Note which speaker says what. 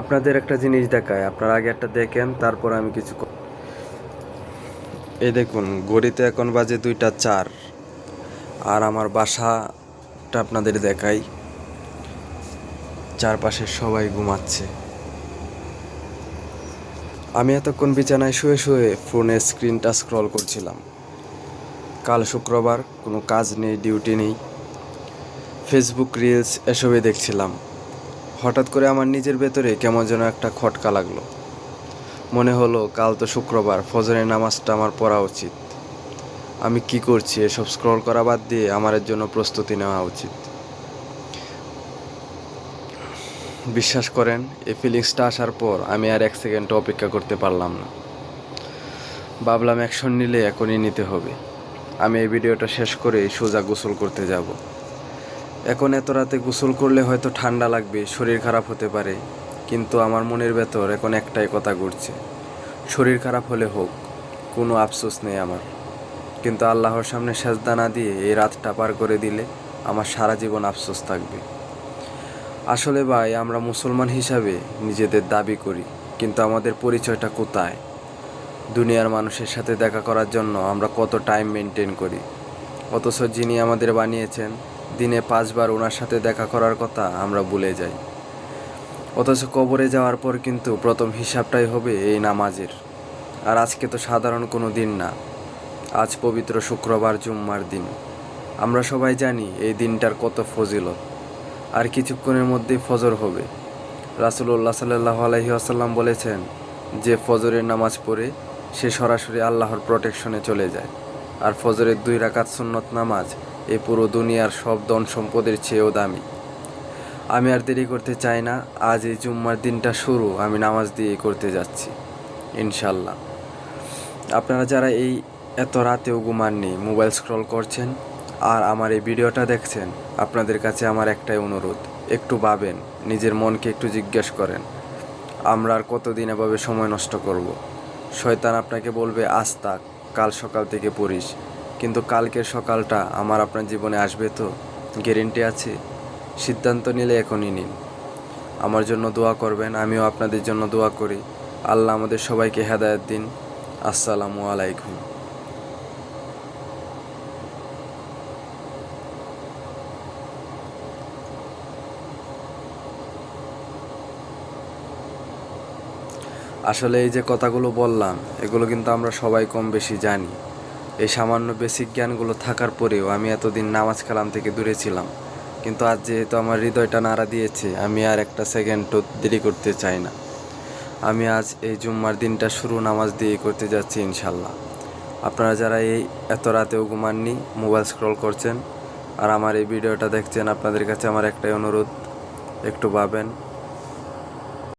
Speaker 1: আপনাদের একটা জিনিস দেখায়, আপনারা আগে একটা দেখেন, তারপর আমি এই দেখুন, ঘড়িতে এখন বাজে 2টা 4। আর আমার বাসাটা আপনাদের দেখাই। চারপাশে সবাই ঘুমাচ্ছে। আমি এতক্ষণ বিছানায় শুয়ে শুয়ে ফোনের স্ক্রিনটা স্ক্রল করছিলাম। কাল শুক্রবার, কোনো কাজ নেই, ডিউটি নেই, ফেসবুক রিলস এসবই দেখছিলাম। হঠাৎ করে আমার নিজের ভেতরে কেমন যেন একটা খটকা লাগলো। মনে হলো কাল তো শুক্রবার, ফজরের নামাজটা আমার পড়া উচিত। আমি কি করছি? এসব স্ক্রল করা বাদ দিয়ে আমার এর জন্য প্রস্তুতি নেওয়া উচিত। বিশ্বাস করেন, এই ফিলিংসটা আসার পর আমি আর 1 সেকেন্ড অপেক্ষা করতে পারলাম না। ভাবলাম অ্যাকশন নিলে এখনই নিতে হবে। আমি এই ভিডিওটা শেষ করে সোজা গোসল করতে যাব। এখন এত রাতে গোসল করলে হয়তো ঠান্ডা লাগবে, শরীর খারাপ হতে পারে, কিন্তু আমার মনের ভেতর এখন একটাই কথা ঘুরছে, শরীর খারাপ হলে হোক, কোনো আফসোস নেই আমার। কিন্তু আল্লাহর সামনে সেজদা না দিয়ে এই রাতটা পার করে দিলে আমার সারা জীবন আফসোস থাকবে। আসলে ভাই, আমরা মুসলমান হিসাবে নিজেদের দাবি করি, কিন্তু আমাদের পরিচয়টা কোথায়? দুনিয়ার মানুষের সাথে দেখা করার জন্য আমরা কত টাইম মেনটেন করি, অথচ যিনি আমাদের বানিয়েছেন দিনে 5বার ওনার সাথে দেখা করার কথা আমরা ভুলে যাই। অথচ কবরে যাওয়ার পর কিন্তু প্রথম হিসাবটাই হবে এই নামাজের। আর আজকে তো সাধারণ কোনো দিন না, আজ পবিত্র শুক্রবার, জুম্মার দিন। আমরা সবাই জানি এই দিনটার কত ফজিলত। আর কিছুক্ষণের মধ্যেই ফজর হবে। রাসূলুল্লাহ সাল্লাল্লাহু আলাইহি ওয়াসাল্লাম বলেছেন, যে ফজরের নামাজ পড়ে সে সরাসরি আল্লাহর প্রোটেকশনে চলে যায়। আর ফজরের 2 রাকাত সুন্নত নামাজ এই পুরো দুনিয়ার সব ধন সম্পদের চেয়েও দামি। আমি আর দেরি করতে চাই না। আজ এই জুম্মার দিনটা শুরু আমি নামাজ দিয়েই করতে যাচ্ছি, ইনশাল্লাহ। আপনারা যারা এই এত রাতেও ঘুমাননি, মোবাইল স্ক্রল করছেন আর আমার এই ভিডিওটা দেখছেন, আপনাদের কাছে আমার একটাই অনুরোধ, একটু ভাবেন, নিজের মনকে একটু জিজ্ঞেস করেন, আমরা আর কতদিন এভাবে সময় নষ্ট করব? শয়তান আপনাকে বলবে আজ থাক, কাল সকাল থেকে পড়িস, কিন্তু কালকের সকালটা আমার আপনার জীবনে আসবে তো? গ্যারেন্টি আছে? সিদ্ধান্ত নিলে এখনই নিন। আমার জন্য দোয়া করবেন, আমিও আপনাদের জন্য দোয়া করি। আল্লাহ আমাদের সবাইকে হেদায়েত দিন। আসসালামু আলাইকুম। আসলে এই যে কথাগুলো বললাম, এগুলো কিন্তু আমরা সবাই কম বেশি জানি। এই সামান্য বেসিক জ্ঞানগুলো থাকার পরেও আমি এতদিন নামাজ কালাম থেকে দূরে ছিলাম। কিন্তু আজ যেহেতু আমার হৃদয়টা নাড়া দিয়েছে, আমি আর 1 সেকেন্ডও দেরি করতে চাই না। আমি আজ এই জুম্মার দিনটা শুরু নামাজ দিয়েই করতে যাচ্ছি, ইনশাল্লাহ। আপনারা যারা এই এত রাতেও ঘুমাননি, মোবাইল স্ক্রল করছেন আর আমার এই ভিডিওটা দেখছেন, আপনাদের কাছে আমার একটাই অনুরোধ, একটু ভাবেন,